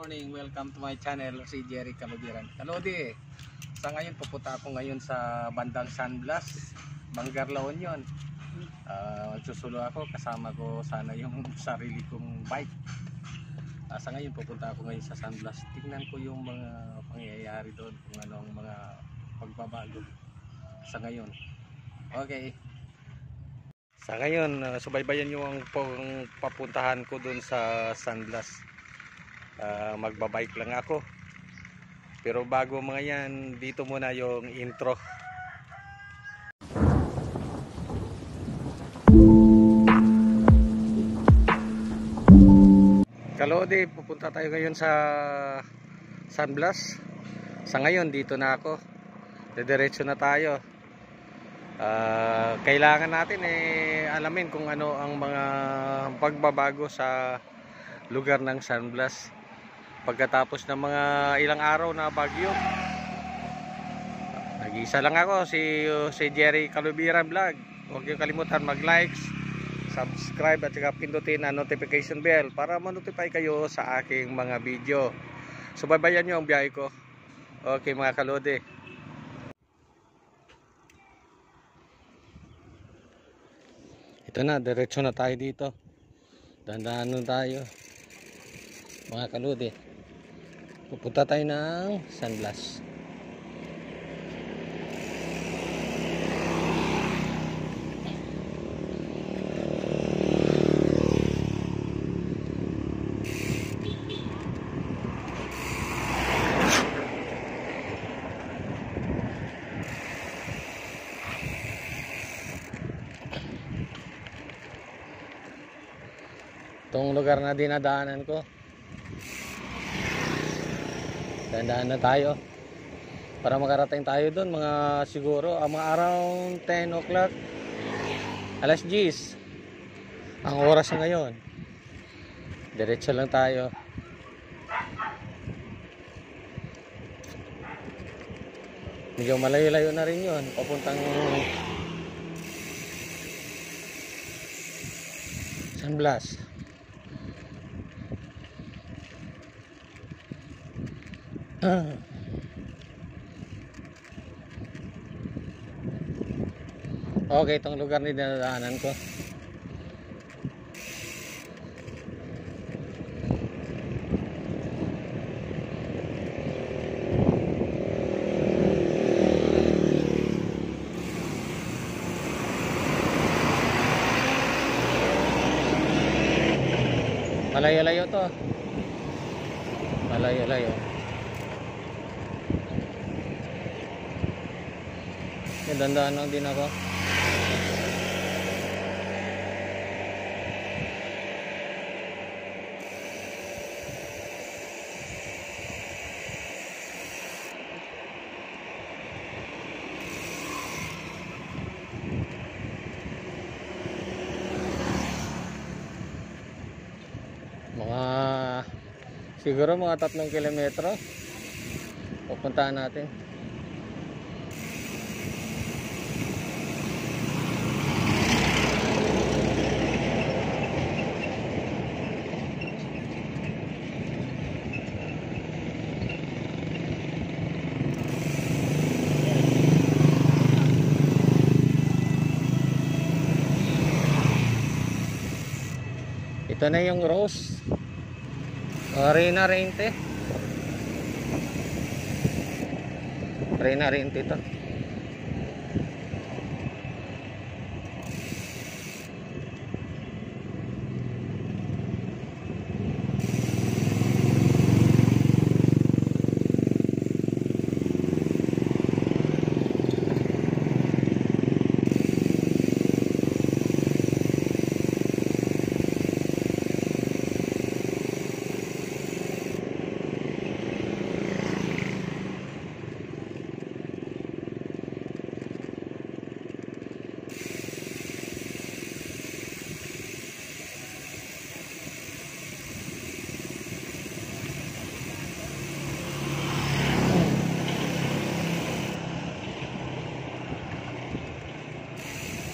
morning, welcome to my channel, si Jerry Calubiran. Kalodi, sa ngayon pupunta ako ngayon sa bandang San Blas, Mangarlaon yun. Magsusulo ako, kasama ko sana yung sarili kong bike. Sa ngayon pupunta ako ngayon sa San Blas. Tingnan ko yung mga pangyayari doon, kung anong mga pagbabago sa ngayon. Okay. Sa ngayon, subaybayan yung papuntahan ko doon sa San Blas. Magbabike lang ako, pero bago mga yan, dito muna yung intro. Kalodi, pupunta tayo ngayon sa San Blas. Sa ngayon dito na ako, diretso na tayo. Kailangan natin alamin kung ano ang mga pagbabago sa lugar ng San Blas pagkatapos ng mga ilang araw na bagyo. Nag-isa lang ako, si Jerry Calubiran Vlog. Huwag niyo kalimutan mag-likes, subscribe at saka pindutin ang notification bell para ma-notify kayo sa aking mga video. Subaybayan niyo ang biyahe ko. Okay mga kalodi. Ito na, diretso na tayo dito. Dandahan tayo mga kalodi. Pupunta tayo ng San Blas. Itong lugar na dinadaanan ko, dandaan na tayo para makarating tayo doon mga siguro mga around 10 o'clock, alas 10 ang oras na ngayon. Diretso lang tayo. Medyo malayo-layo na rin yun, papuntang San Blas. Okay, itong lugar ni dinadaanan ko. Malayo-layo to. Malayo-layo. Dandaan lang din ako. Siguro mga 3 kilometro pupuntahan natin. Ito na yung Rose Reina Rente. Reina Rente ito.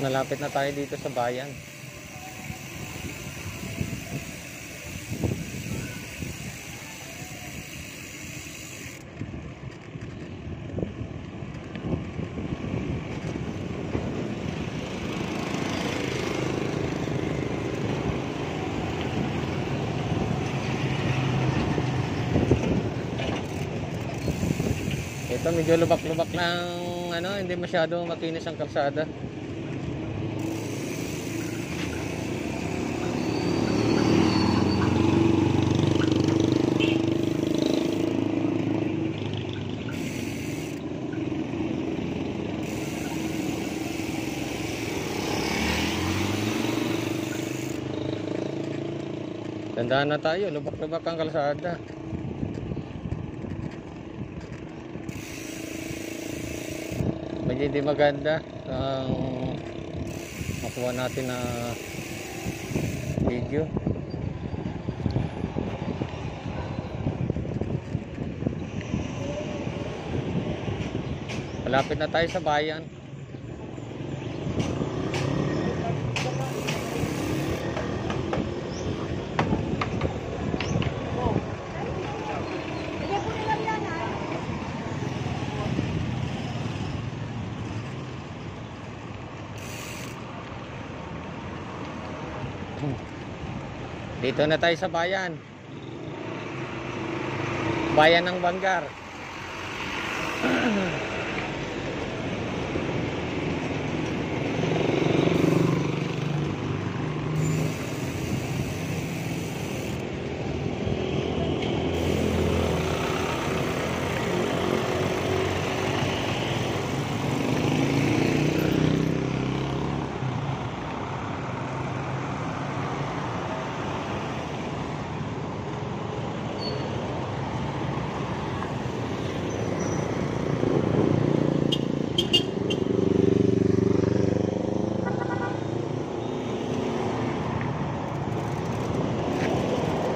Nalapit na tayo dito sa bayan. Ito medyo lubak-lubak lang, ano, hindi masyado makinis ang kalsada. Tandaan na tayo, lubak-lubak ang kalsada. Medyo hindi maganda ang makuha natin na video. Malapit na tayo sa bayan. Dito na tayo sa bayan. Bayan ng Bangar.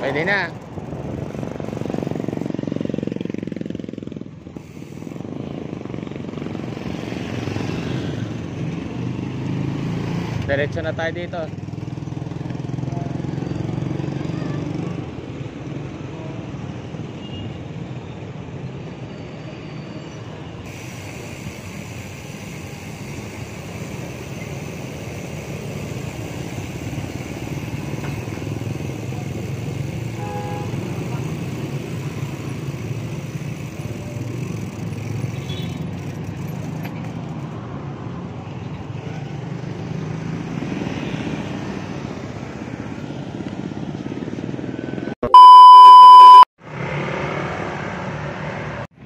Pwede na. Diretso na tayo dito.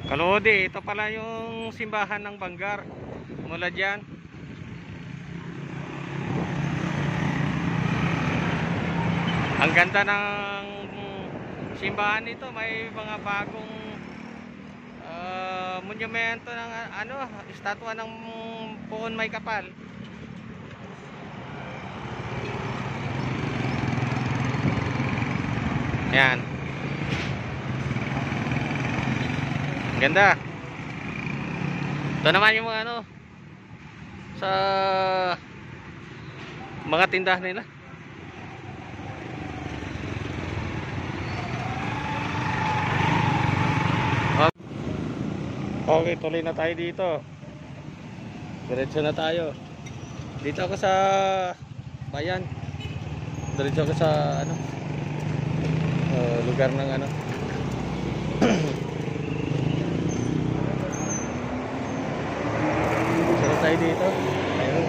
Kalodi, ito pala yung simbahan ng Bangar. Mula dyan. Ang ganda ng simbahan nito. May mga bagong monumento ng ano, estatwa ng puon may kapal. Yan. Ganda. Ito naman yung mga ano sa mga tindahan nila. Okay, tuloy na tayo dito. Diretso na tayo. Dito ako sa bayan. Diretso ako sa ano lugar ng ano tayo dito. Ayun.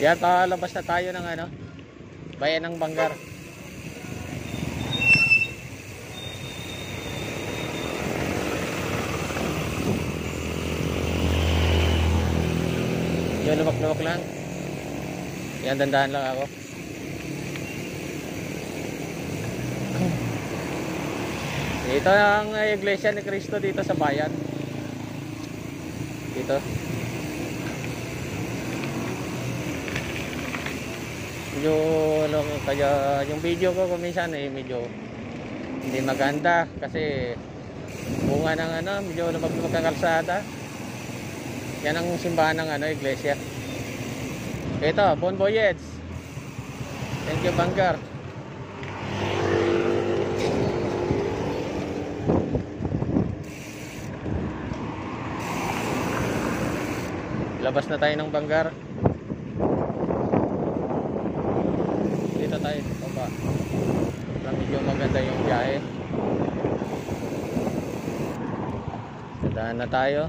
Yan, palabas na tayo ng ano, bayan ng Bangar. Yan, lumak-lumak lang. Yan, dandahan lang ako. Ito ang iglesia ni Cristo dito sa bayan. Dito. Medyo ano, kaya yung video ko kuminsan medyo hindi maganda kasi bunga ng ano, medyo lumak-lumak ang kalsada. Yan ang simbahan ng ano, iglesia. Ito, Bon Voyage. Thank you, Bangar. Labas na tayo ng Bangar. Dito tayo baba. Medyo maganda yung biyahe. Dadaan na tayo.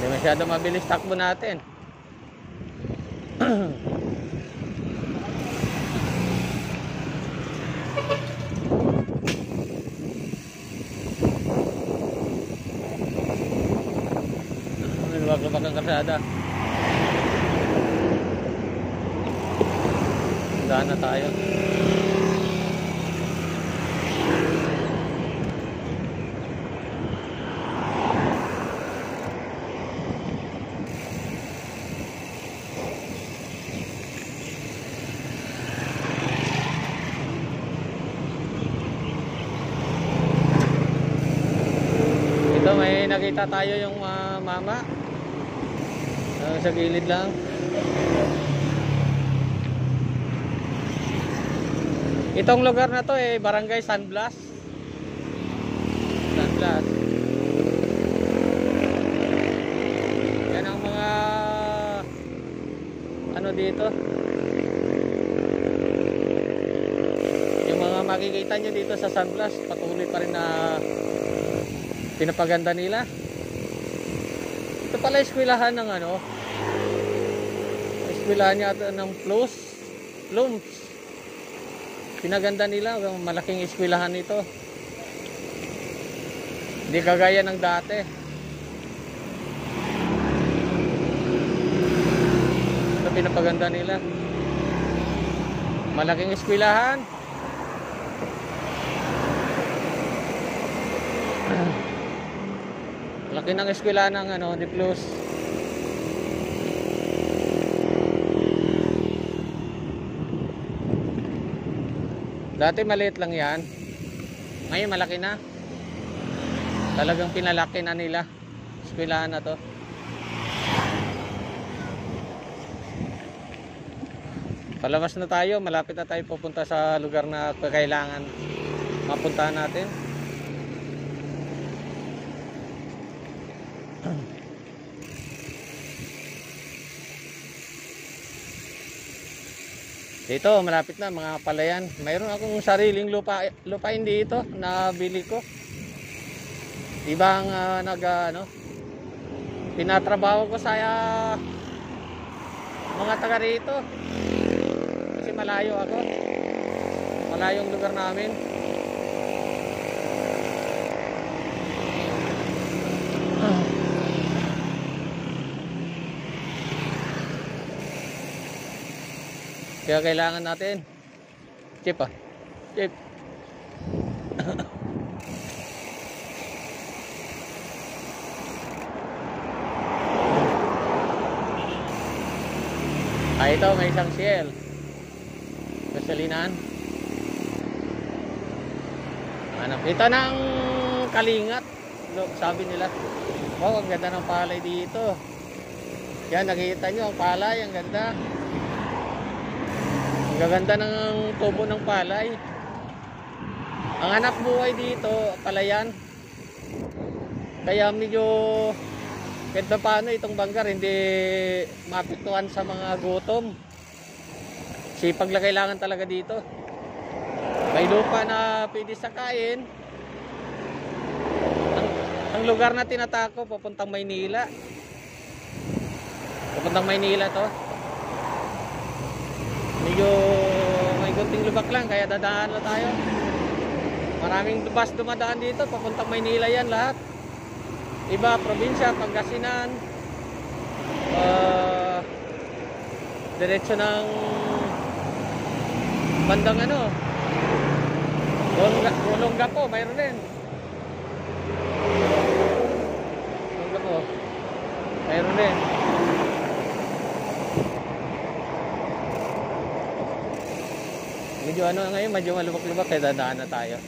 Hindi masyado mabilis takbo natin. Lubak-lubak ang kalsada. Daan na tayo. Ito may nakita tayo yung mama. Sa gilid lang. Itong lugar na to Barangay San Blas. San Blas. Yan ang mga ano dito. Yung mga makikita nyo dito sa San Blas, patuloy pa rin na pinapaganda nila. Ito pala eskwelahan ng ano. Eskwelahan niya ng Plums. Pinaganda nila, malaking eskwelahan ito. Hindi kagaya ng dati. Ito pinapaganda nila. Malaking eskwelahan. Laki ng eskwelahan ng ano, di Plus. Dati maliit lang yan. Ngayon malaki na. Talagang pinalaki na nila. Eskwelahan na to. Palabas na tayo. Malapit na tayo pupunta sa lugar na kailangan mapuntahan natin. Dito malapit na mga palayan. Mayroon akong sariling lupain dito na bili ko. Ibang pinatrabaho ko sa mga taga rito. Kasi malayo ako. Malayo ang lugar namin. Kaya kailangan natin chip chip. Ito may isang Shell gasolinahan. Ito ng Kalingat. Look, sabi nila, wow, ang ganda ng palay dito. Yan, nakikita nyo ang palay, ang ganda. Ang gaganda ng tubo ng palay. Ang hanap buhay dito, palayan. Kaya medyo kahit na paano itong Bangar hindi mapiktuhan sa mga gutom. Sipag lang kailangan talaga dito. May lupa na pwede sakain. Ang lugar na tinatako papuntang Maynila. Papuntang Maynila to. Medyo may gunting lubak lang kaya dadaan na tayo. Maraming bus dumadaan dito papuntang Maynila yan lahat. Iba probinsya, Pangasinan, diretso ng bandang Olongapo, mayroon din. Olongapo, mayroon din. Medyo ngayon, medyo malubak-lubak kaya dadaan na tayo.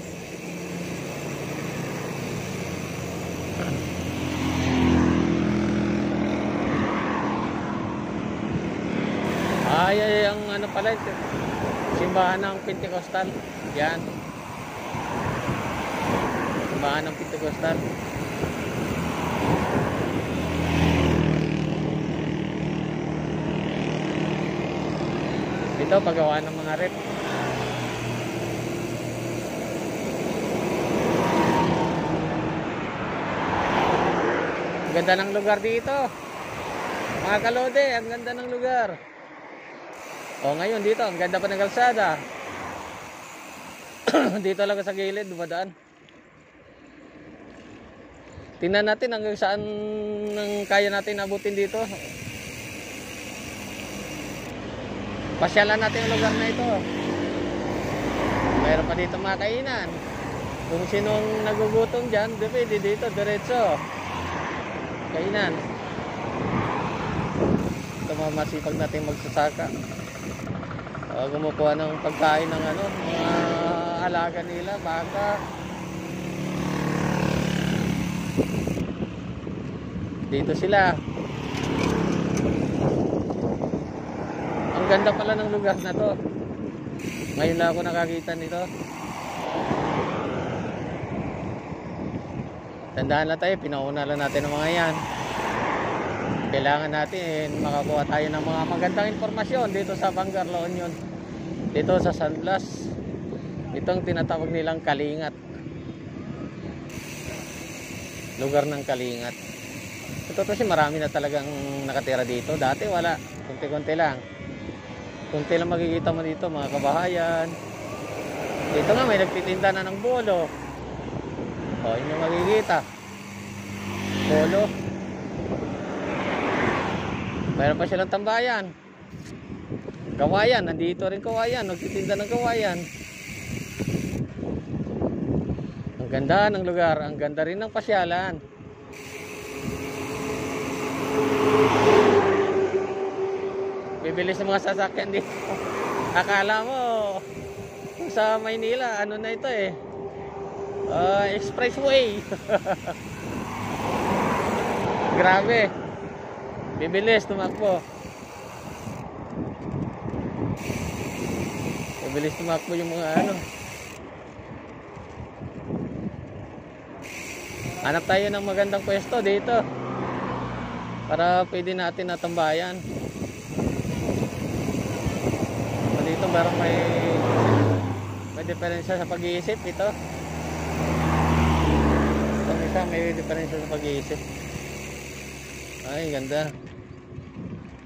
Ay, ang pala, simbahan ng Pentecostal. Yan. simbahan ng Pentecostal. Ito paggawa ng mga rep. Ganda ng lugar dito mga kalode, ang ganda ng lugar. O ngayon dito, ang ganda pa ng kalsada. Dito lang sa gilid, dumadaan. Tingnan natin hanggang saan kaya natin abutin dito. Pasyalan natin ang lugar na ito. Mayroon pa dito mga kainan. Kung sinong nagugutom dyan, pwede dito, diretso kainan. Ito masipag natin magsasaka. Gumukuha ng pagkain ng mga alaga nila, baka. Dito sila. Ang ganda pala ng lugar na to. Ngayon lang ako nakakita nito. Tandaan lang tayo, pinauna lang natin ang mga yan. Kailangan natin makakuha tayo ng mga magandang informasyon dito sa Bangar La Union. Dito sa San Blas. Itong tinatawag nilang Kalingat. Lugar ng Kalingat. Ito kasi marami na talagang nakatira dito. Dati wala, kunti-kunti lang. Kunti lang makikita mo dito mga kabahayan. Dito nga may nagtitinda na ng bolo. O, yun yung makikita. Bolo. Mayroon pa silang tambayan. Kawayan, nandito rin kawayan. Nagtitinda ng kawayan. Ang ganda ng lugar. Ang ganda rin ng pasyalan. Bibilis ng mga sasakyan dito. Akala mo sa Maynila, ano na ito eh, expressway. Grabe. Bibilis tumakbo. Bibilis tumakbo yung mga Hanap tayo ng magandang pwesto dito para pwede natin natambayan. Dito parang may diferensya sa pag-iisip ito. Itong isa may diferensya sa pag-iisip. Ay, ganda.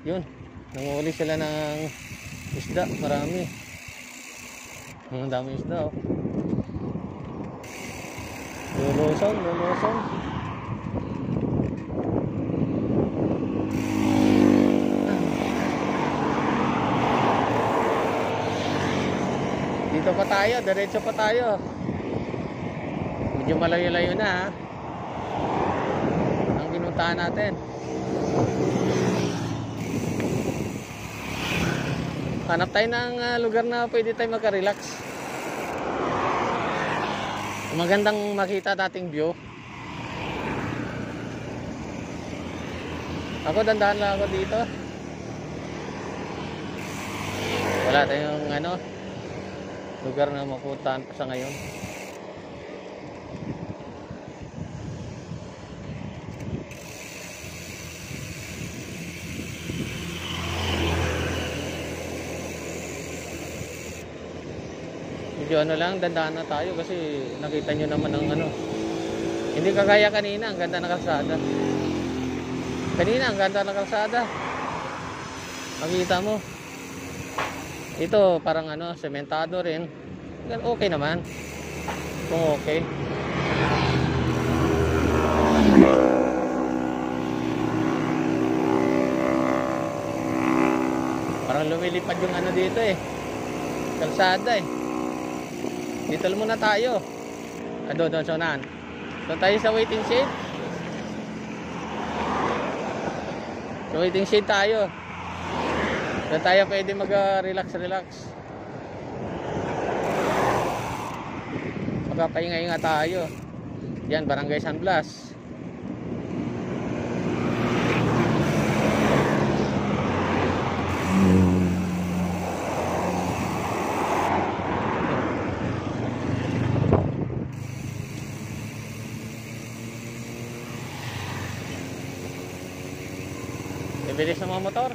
Yun, nanguuli sila ng isda, marami. Ang dami isda, oh. Lulusong. Dito pa tayo, diretso pa tayo. Medyo malayo-layo na, ha. Ang pinuntahan natin. Hanap tayo ng lugar na pwede tayo magka-relax. Magandang makita nating view. Ako dandahan lang ako dito. Wala tayong lugar na mapuntahan pa sa ngayon. Medyo lang, dandahan na tayo kasi nakita nyo naman ang hindi kagaya kanina, ang ganda ng kalsada. Kanina, ang ganda ng kalsada. Makita mo. Ito, parang sementado rin. Okay naman. Kung okay. Parang lumilipad yung dito eh. Kalsada eh. Dito muna tayo. Doon sa unahan. Doon tayo sa waiting shed. Sa waiting shed tayo. Doon tayo pwede mag-relax. Magpapahinga-hinga tayo. Yan, Barangay San Blas. bilis ng mga motor.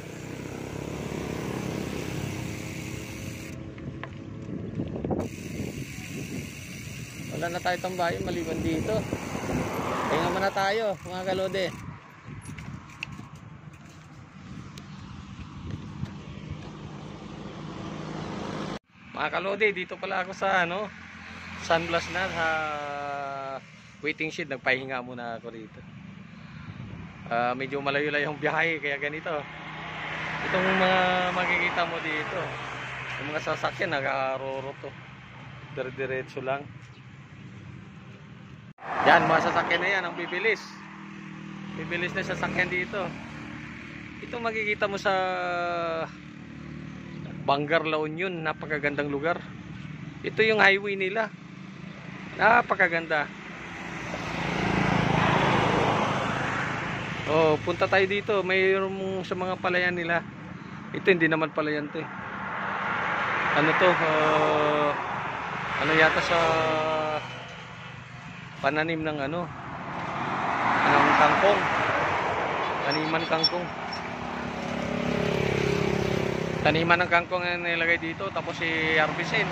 Wala na tayo tambayan maliban dito. Tingnan muna tayo mga kalode. Mga kalode, dito pala ako sa Sunblast na sa waiting shed. Nagpahinga muna ako rito. Medyo malayo-layo yung biyahe kaya ganito. Itong mga makikita mo dito, yung mga sasakyan nag-aaroro to. Diretso lang. Yan, mga sasakyan na yan ang bibilis. Bibilis na sasakyan dito. Ito makikita mo sa Bangar, La Union. Napakagandang lugar. Ito yung highway nila. Napakaganda. Oh, punta tayo dito. Mayroong sa mga palayan nila. Ito hindi naman palayan to eh. Ano to? Ano yata sa pananim ng ng kangkong. Taniman kangkong. Taniman ng kangkong na nilagay dito tapos i-harvestin.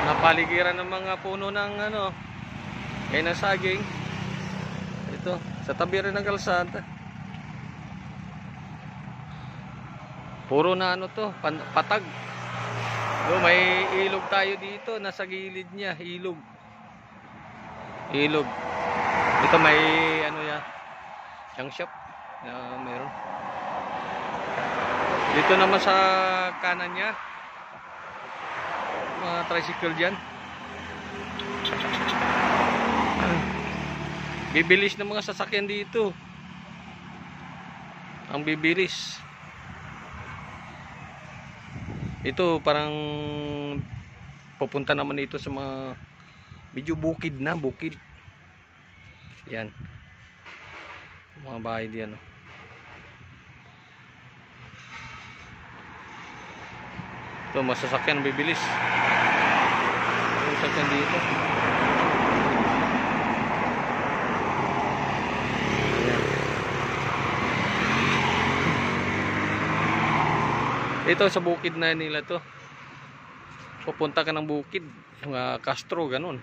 Napaligiran ng mga puno ng kaya ng saging. Ito, sa tabi rin ng kalsada. Puro na to, patag. May ilog tayo dito, nasa gilid niya, ilog. Ilog. Ito may siyang shop na meron. Dito naman sa kanan niya, mga tricycle dyan. Bibilis ng mga sasakyan dito. Ang bibilis. Ito parang pupunta naman ito sa mga medyo bukid na, bukid. Yan. Mga bahay diyan. Ito masasakyan bibilis. Sasakyan dito. Ito sa bukid na nila to. Pupunta ka ng bukid, mga Castro ganun.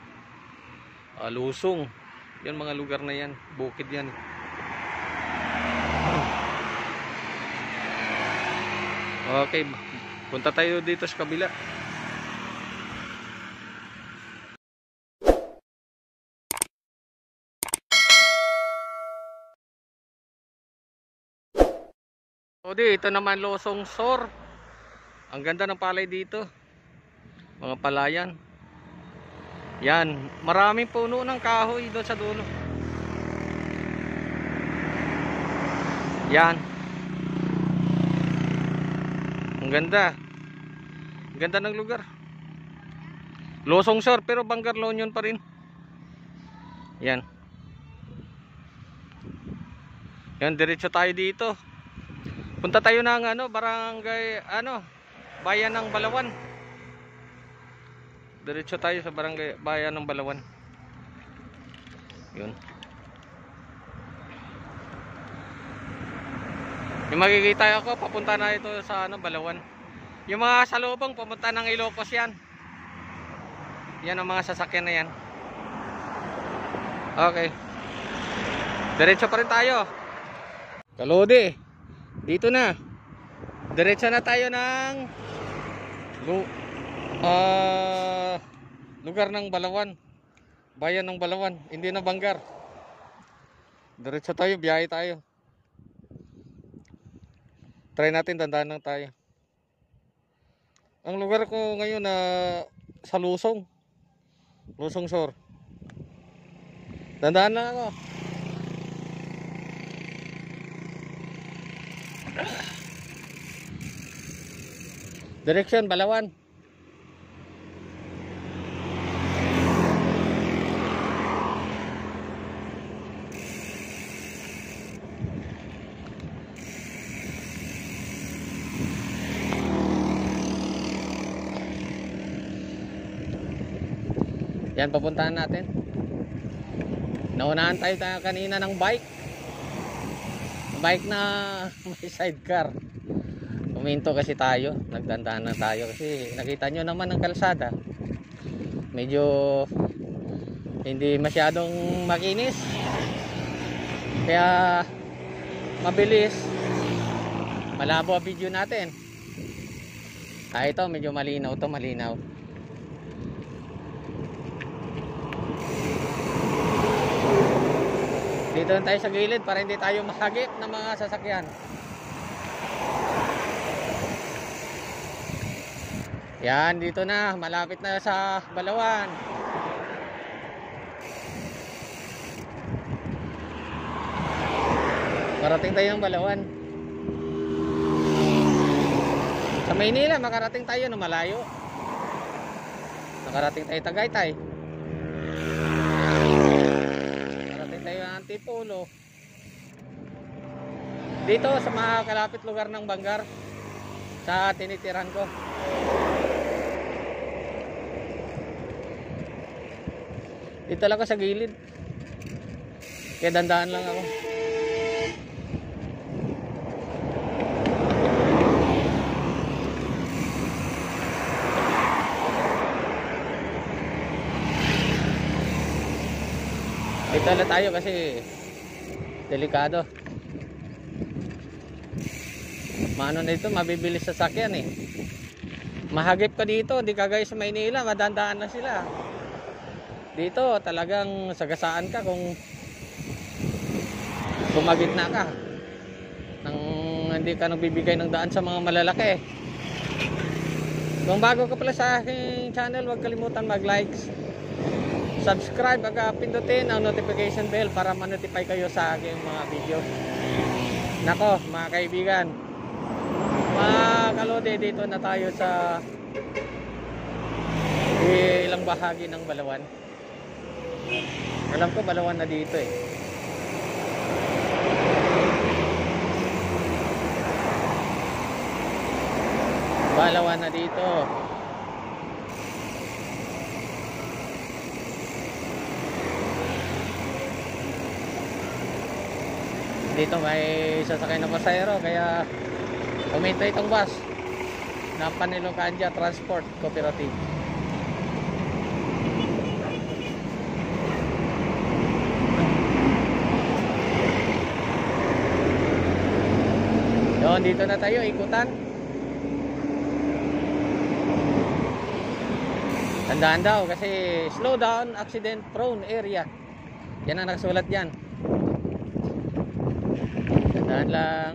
Lusong. Yan mga lugar na yan, bukid yan. Okay, punta tayo dito sa kabila. O ito naman Losong Sor. Ang ganda ng palay dito. Mga palayan. Yan, maraming puno ng kahoy doon sa dulo. Yan. Ang ganda. Ang ganda ng lugar. Losong Sor pero Bangar, La Union pa rin. Yan. Yan, diretso tayo dito. Punta tayo ng barangay Bayan ng Balawan. Diretso tayo sa barangay Bayan ng Balawan. Yun. Yung makikita ako papunta na ito sa Balawan. Yung mga salubong pumunta ng Ilocos yan. Yan ang mga sasakyan na yan. Okay. Diretso pa rin tayo. Kalode. Dito na. Diretso na tayo ng lugar ng Balawan. Bayan ng Balawan, hindi na Bangar. Diretso tayo, biyahe tayo. Try natin, dandaan lang tayo. Ang lugar ko ngayon sa Lusong. Lusong Sor. Dandaan lang ako. Direction Balawan. Yan papuntahan natin. Naunahan tayo kanina ng bike. Bike na may sidecar. Huminto kasi tayo. Nagdandahan na tayo kasi nakita nyo naman ang kalsada. Medyo hindi masyadong makinis. Kaya mabilis. Malabo ang video natin. Ito medyo malinaw to, malinaw. Dito na tayo sa gilid para hindi tayo mahagip ng mga sasakyan. Yan, dito na, malapit na sa Balawan. Parating tayo ng Balawan. Sa Maynila, makarating tayo na malayo. Nakarating tayo Tagaytay. Makarating tayo ng Antipolo. Dito sa mga kalapit lugar ng Bangar, sa tinitiran ko. Dito lang ako sa gilid. Kaya dandaan lang ako. Dito lang tayo kasi delikado. Maano na ito, mabibilis sa sakyan eh. Mahagip ka dito, di kagaya sa Maynila, madandaan na sila. Dito talagang sagasaan ka kung gumagitna ka nang hindi ka nagbibigay ng daan sa mga malalaki. Kung bago ka pala sa aking channel, huwag kalimutan mag-likes, subscribe, at pindutin ang notification bell para ma-notify kayo sa aking mga video. Nako mga kaibigan, mga kalode, dito na tayo sa ilang bahagi ng Balawan. Alam ko Balawan na dito eh. Balawan na dito. Dito may sasakay na pasahero kaya huminto itong bus na Panilocanja Transport Cooperative. Doon, dito na tayo, ikutan. Tandaan daw kasi slow down, accident prone area. Yan ang nakasulat dyan. Tandaan lang.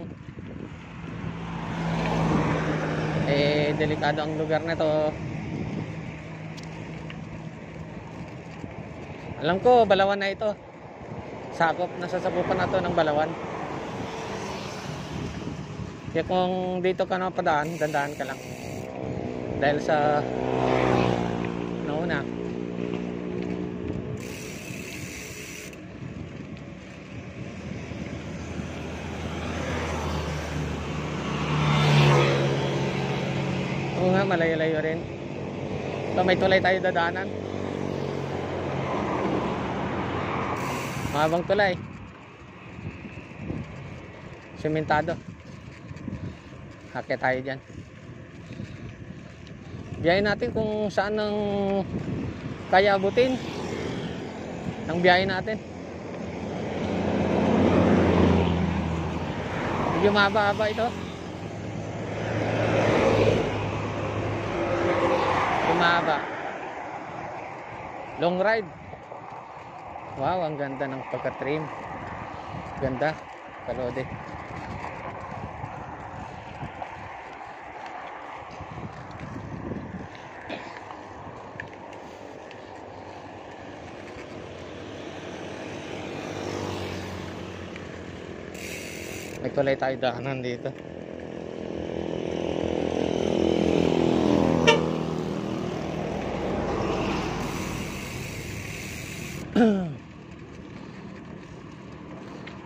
Delikado ang lugar na to. Alam ko, Balawan na ito. Sakop, nasasakupan na to ng Balawan. Kaya kung dito ka na padaan, dandaan ka lang. Dahil sa nauna. Oo nga, malayo-layo rin. So, may tulay tayo dadaanan. Mahabang tulay. Sementado. Hakit tayo dyan. Biyahin natin kung saan ang kaya abutin ng biyahe natin. Medyo mahaba-haba ito. Medyo mahaba. Long ride. Wow, ang ganda ng pagka-trim. Ganda, kalode. May tulay tayo daanan dito.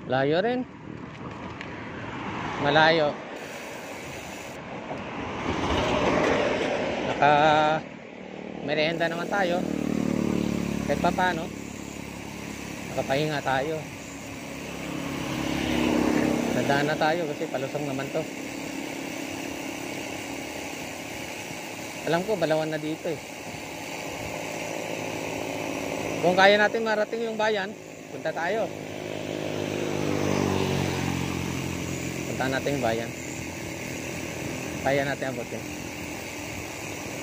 Layo rin. Malayo. Naka merienda naman tayo. Kahit pa paano. Makapahinga tayo. Dadaan na tayo kasi palusong naman to. Alam ko Balawan na dito eh. Kung kaya natin marating yung bayan, punta tayo. Punta natin yung bayan. Kaya natin abutin.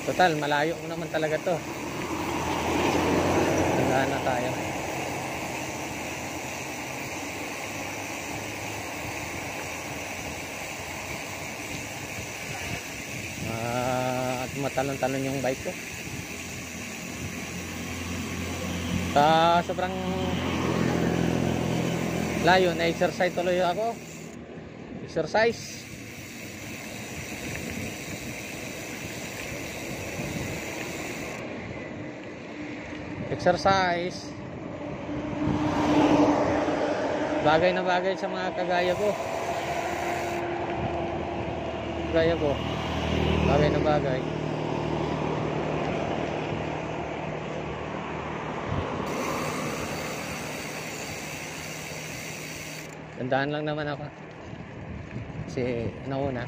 Total, malayo mo naman talaga to. Tandaan na tayo. At matalon-talon yung bike ko. Sobrang layo, na-exercise tuloy ako. Exercise. Bagay na bagay sa mga kagaya ko. Bagay na bagay. Tandaan lang naman ako. Kasi nauna.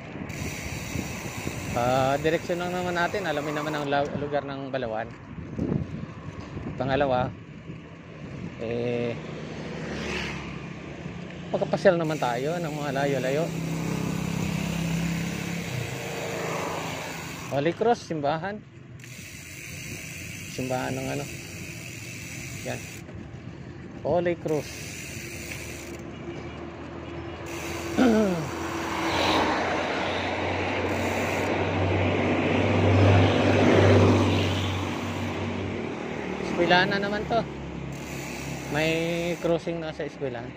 Direksyon lang naman natin. Alamin naman ang lugar ng Balawan. Pangalawa, magkapasyal naman tayo ng mga layo-layo. Holy Cross, simbahan. Simbahan ng ano. Yan. Holy Cross. Eskwelahan na naman to. May crossing na sa eskwelahan.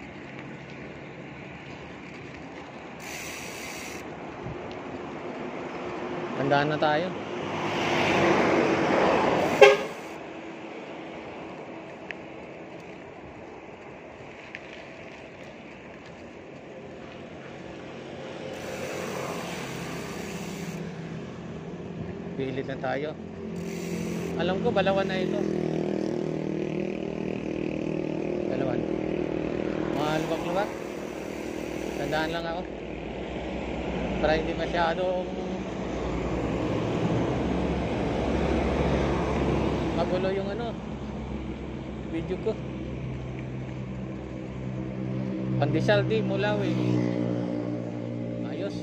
Tandaan na tayo. Pilit na tayo. Alam ko Balawan na ito. Balawan. Mga lubak-lubak. Tandaan lang ako. Para hindi masyadong magulo yung ano video ko. Pandesal di Mulaw eh. Ayos.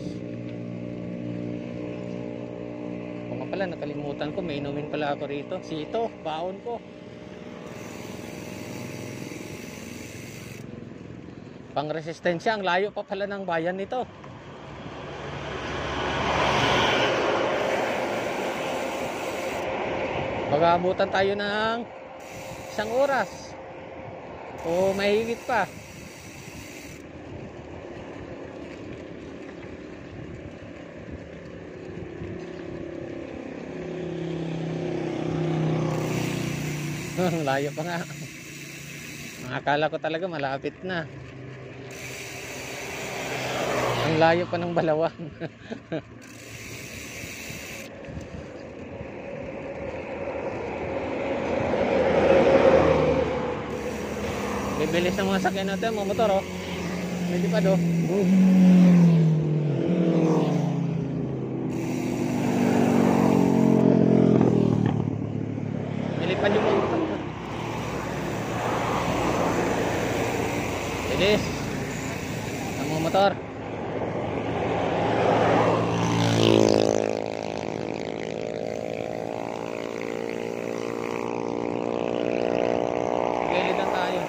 Kung nga pala nakalimutan ko, may inumin pala ako rito. Sito, baon ko. Pang resistensya, ang layo pa pala ng bayan nito. Mag-aabutan tayo ng 1 oras o mahigit pa. Layo pa nga. Akala ko talaga malapit na. Ang layo pa ng Balawan. Bibilis ng mga sakyan natin, mga motor oh. Hindi pa do. Nilipad yung mga motor. Bilis ng mga motor. Gilidan tayo.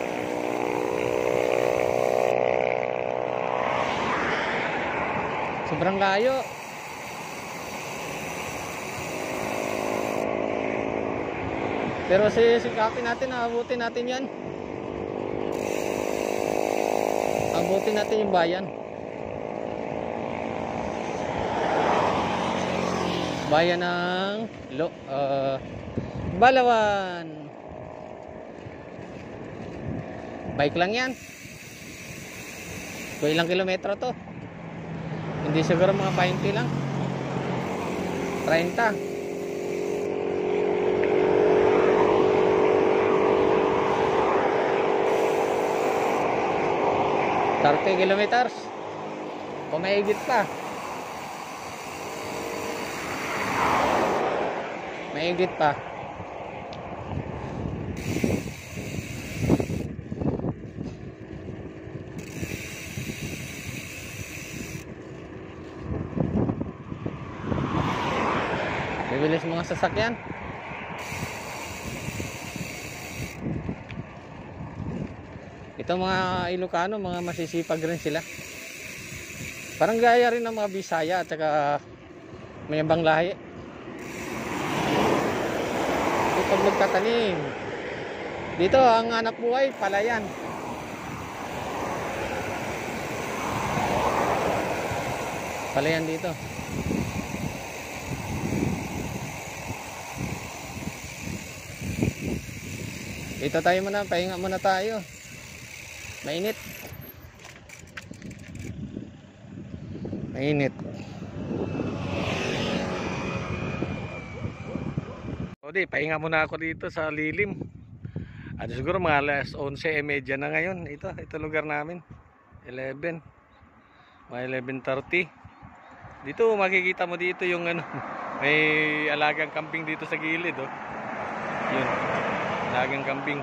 Sobrang layo. Pero sisikapin natin na abutin natin yan. Abutin natin yung bayan. Bayan ng Balawan. Bike lang yan. Kung ilang kilometro to. Hindi siguro mga 20 lang. 30. 30 kilometers. O may higit pa. May higit pa. Bibilis mga sasakyan. Ito mga Ilocano, mga masisipag rin sila. Parang gaya rin ng mga Bisaya at saka may ibang lahi. Ito pag magtatanim. Dito ang anak buhay, palayan. Palayan dito. Dito tayo muna, pahinga muna tayo. Mainit. Mainit. O di, pahinga muna ako dito sa lilim. At siguro mga alas 11:30 na ngayon. Ito lugar namin. 11. Mga 11:30. Dito makikita mo dito yung ano, may alagang kambing dito sa gilid, oh. Yun. Alagang kambing.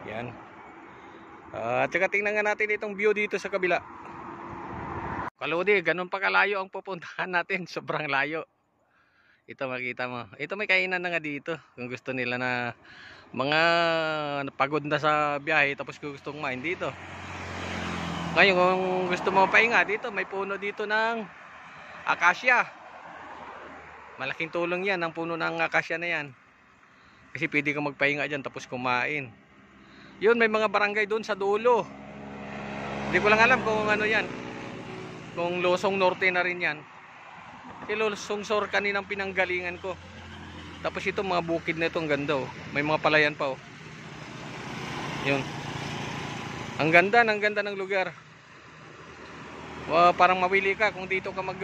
Yan. At saka tingnan nga natin itong view dito sa kabila. Kalodi, ganun pa kalayo ang pupuntahan natin. Sobrang layo. Ito makita mo. Ito may kainan na nga dito. Kung gusto nila na mga pagod na sa biyahe tapos gustong kumain dito. Ngayon kung gusto mo pahinga dito, may puno dito ng akasya. Malaking tulong yan ang puno ng akasya na yan. Kasi pwede kang magpahinga dyan tapos kumain. Yun, may mga barangay doon sa dulo. Hindi ko lang alam kung ano yan. Kung Losong Norte na rin yan. Kasi Losong Sur kaninang pinanggalingan ko. Tapos ito mga bukid na ito, ang ganda, oh. May mga palayan pa, oh. Yun. Ang ganda ng lugar. Parang mawili ka kung dito ka mag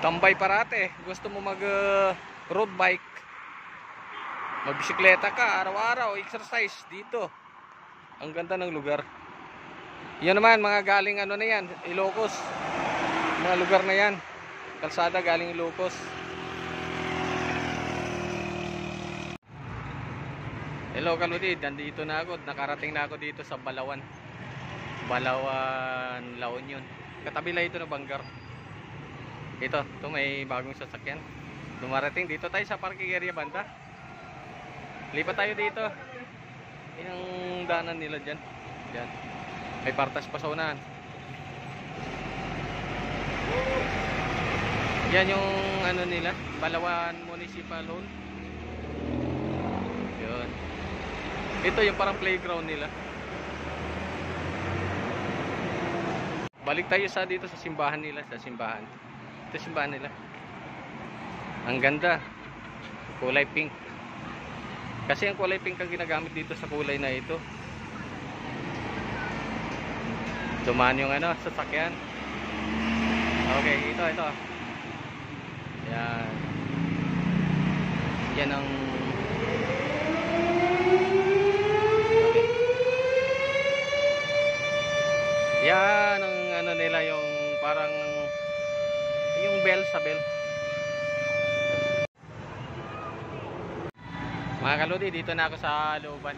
tambay parate. Gusto mo mag road bike. Magbisikleta ka araw-araw, exercise dito. Ang ganda ng lugar. Yan naman mga galing ano na yan, Ilocos. Mga lugar na yan. Kalsada galing Ilocos. Hello Kaludi, nandito na ako. Nakarating na ako dito sa Balawan. Balawan, La Union. Katabi lang ito ng Bangar. Ito may bagong sasakyan. Dumarating dito tayo sa parking area banda. Lipat tayo dito. Yung daanan nila dyan. Dyan. May partas pa sa unahan. Yan yung ano nila, Balawan Municipal Hall. Yun. Ito yung parang playground nila. Balik tayo sa dito sa simbahan nila, sa simbahan. Ito simbahan nila. Ang ganda. Kulay pink. Kasi ang kulay pink ang ginagamit dito sa kulay na ito. Dumaan yung ano, sasakyan. Okay, ito. Yan. Yan ang okay. Yan ang ano nila, yung parang yung bell sa bell. Mga kaludi, dito na ako sa looban.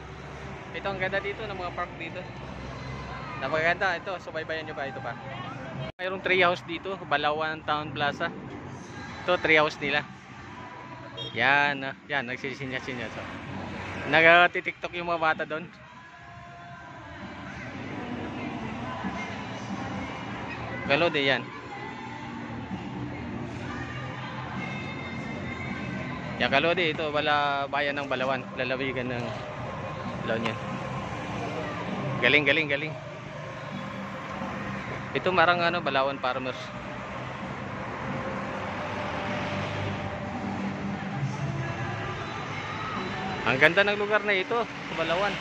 Ito ang ganda dito ng mga park dito. Napakaganda. Ito, subaybayan nyo ba? Ito pa. Mayroong tree house dito, Balawan Town Plaza. Ito, tree house nila. Yan, yan, nagsisinya-sinya. So, nagtitiktok yung mga bata doon. Kaludi, yan. Yan Kalodi, ito bayan ng Balawan, lalawigan ng La Union. Galing. Ito marang ano, Balawan Farmers. Ang ganda ng lugar na ito, Balawan.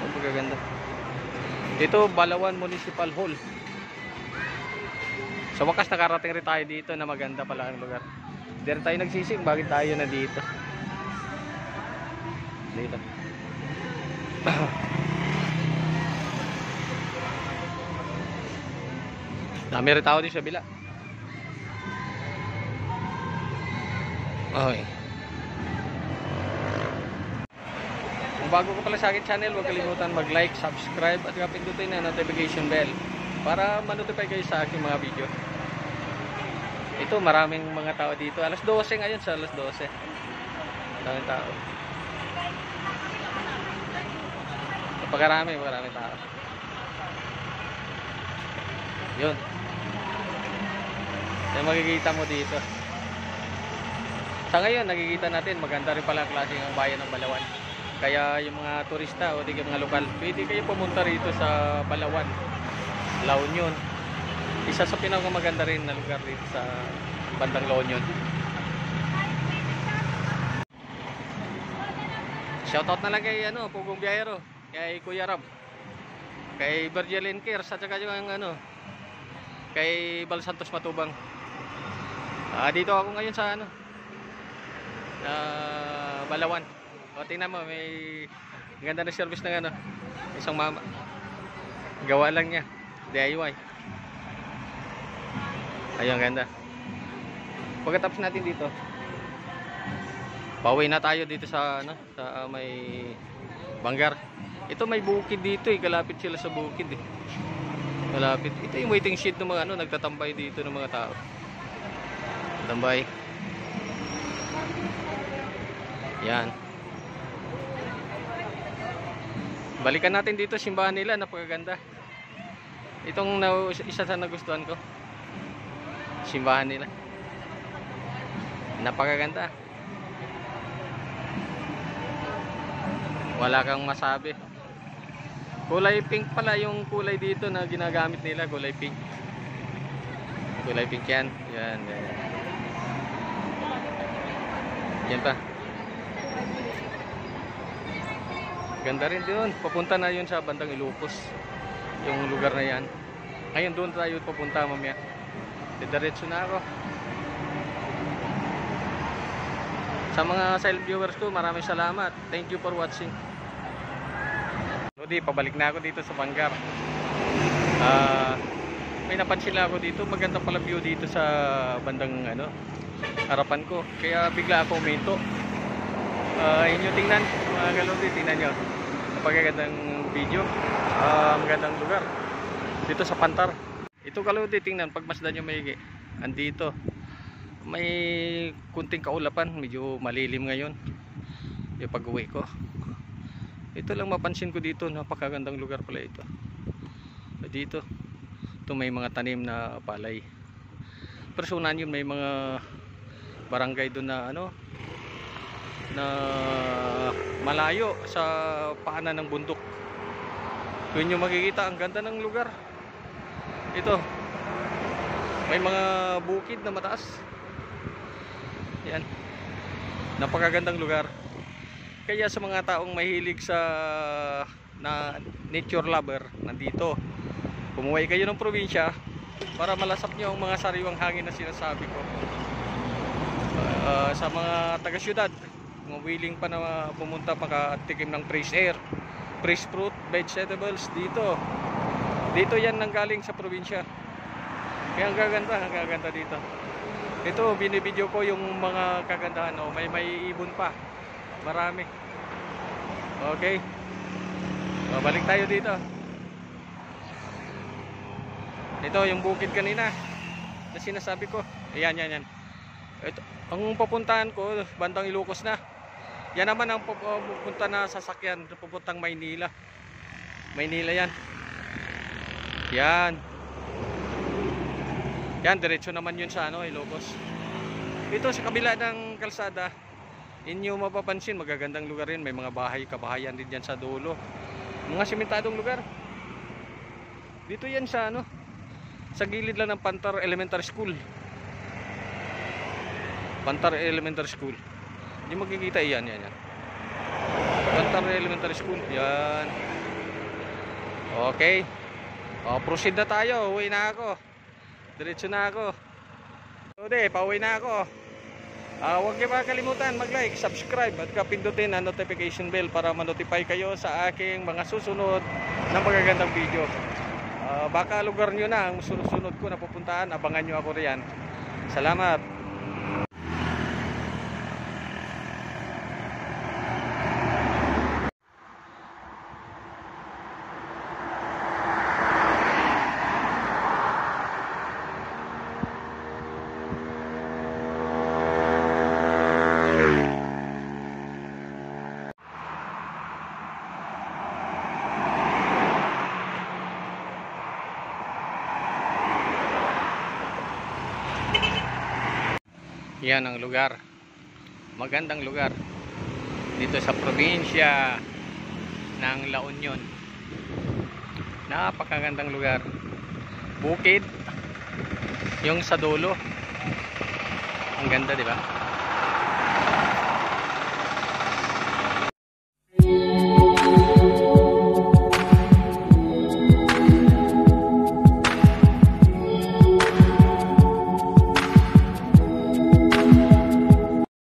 Ang magaganda. Ito Balawan Municipal Hall. Sa wakas nakarating rin tayo dito na maganda pala ang lugar. Hindi tayo nagsising, bakit tayo na dito? Dito. Dami rin tao din sa bila. Okay. Kung bago ka pala sa akin channel, huwag kalimutan mag-like, subscribe at pindutin na notification bell para ma-notify kayo sa aking mga video. Ito, maraming mga tao dito. Alas 12 ngayon, sa alas 12. Maraming tao. Maraming tao. Yun. Yung makikita mo dito. Sa ngayon, nakikita natin maganda rin pala ang klase ng bayan ng Balawan. Kaya yung mga turista o di mga lokal, pwede kayo pumunta rito sa Balawan, La Union. Isa sa pinakamaganda rin na lugar dito sa bandang La Union. Shoutout na lang kay Pugong Biyahero, kay Kuya Rab, kay Bergelin Kers at saka yung kay Bal Santos Matubang. Dito ako ngayon sa Balawan. O tingnan mo, may ganda na service ng isang mama. Gawa lang niya, DIY. Ayun, ganda. Pagkatapos natin dito, pauwi na tayo dito sa sa may Banggar. Ito may bukid dito kalapit sila sa bukid Malapit. Ito yung waiting shed ng mga nagtatambay dito ng mga tao. Tambay. Yan. Balikan natin dito simbahan nila, napakaganda. Itong isa sa nagustuhan ko. Simbahan nila. Napakaganda. Wala kang masabi. Kulay pink pala yung kulay dito na ginagamit nila, kulay pink. Kulay pink yan. Yan. Yan pa. Ganda rin doon. Papunta na yun sa bandang Ilocos. Yung lugar na yan. Ngayon doon tayo papunta mamaya. Diretso na ako. Sa mga silent viewers ko, maraming salamat. Thank you for watching. Lodi, pabalik na ako dito sa Banggar. May napansin lang ako dito. Maganda pala view dito sa bandang harapan ko. Kaya bigla ako uminto. Inyo tingnan, mga kalodi, tingnan nyo. Napakagandang video. Magandang lugar. Dito sa Pantar. Ito kalodi, tingnan, pagmasdan nyo maigi. Andito. May kunting kaulapan, medyo malilim ngayon. Yung pag-uwi ko. Ito lang mapansin ko dito, napakagandang lugar pala ito. Dito. Ito may mga tanim na palay. Personan yun, may mga barangay doon na na malayo sa paanan ng bundok. Kung nyo makikita, ang ganda ng lugar. Ito may mga bukid na mataas. Yan, napakagandang lugar. Kaya sa mga taong mahilig sa nature lover, nandito pumuwi kayo ng probinsya para malasap nyo ang mga sariwang hangin na sinasabi ko. Sa mga taga-syudad, mga willing pa na pumunta makatikim ng fresh air, fresh fruit, vegetables dito yan nanggaling sa probinsya. Kaya ang gaganda dito. Ito, binibideo ko yung mga kagandahan. May ibon pa, marami. Okay, balik tayo dito. Ito yung bukid kanina na sinasabi ko. Ayan. Ito, ang papuntahan ko bandang Ilocos na. Yan naman ang pupunta na sasakyan pupuntang Maynila. Yan. Yan, diretso naman yun sa Ilocos. Ito sa kabila ng kalsada, inyo mapapansin, magagandang lugar rin. May mga kabahayan din dyan sa dulo. Mga simentadong lugar. Dito yan sa sa gilid lang ng Pantar Elementary School. Pantar Elementary School. Hindi makikita yan. Pantar Elementary School. Yan. Okay. Proceed na tayo. Uwi na ako. Diretso na ako. Pauwi na ako. Huwag niyo pa kalimutan mag-like, subscribe at pindutin ang notification bell para ma-notify kayo sa aking mga susunod na magagandang video. Baka lugar nyo na ang sunod-sunod ko na pupuntahan. Abangan nyo ako riyan. Salamat. Yan ang lugar. Magandang lugar. Dito sa probinsya ng La Union. Napakagandang lugar. Bukid. Yung sa dulo. Ang ganda, di ba?